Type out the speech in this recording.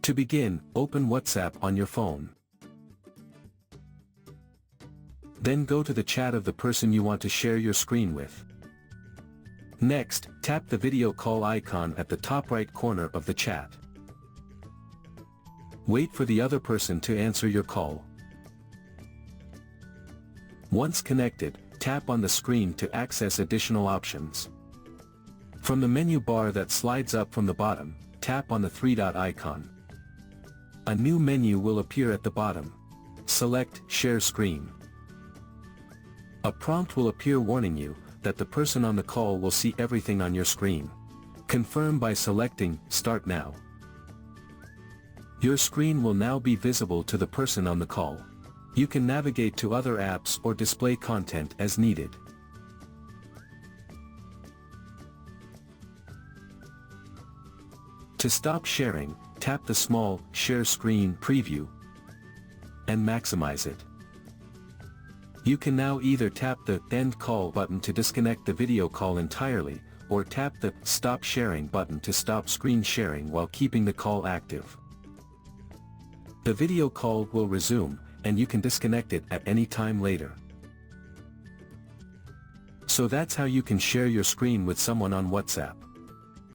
To begin, open WhatsApp on your phone. Then go to the chat of the person you want to share your screen with. Next, tap the video call icon at the top right corner of the chat. Wait for the other person to answer your call. Once connected, tap on the screen to access additional options. From the menu bar that slides up from the bottom, tap on the three-dot icon. A new menu will appear at the bottom. Select Share Screen. A prompt will appear warning you that the person on the call will see everything on your screen. Confirm by selecting Start Now. Your screen will now be visible to the person on the call. You can navigate to other apps or display content as needed. To stop sharing, tap the small Share Screen preview and maximize it. You can now either tap the End Call button to disconnect the video call entirely, or tap the Stop Sharing button to stop screen sharing while keeping the call active. The video call will resume, and you can disconnect it at any time later. So that's how you can share your screen with someone on WhatsApp.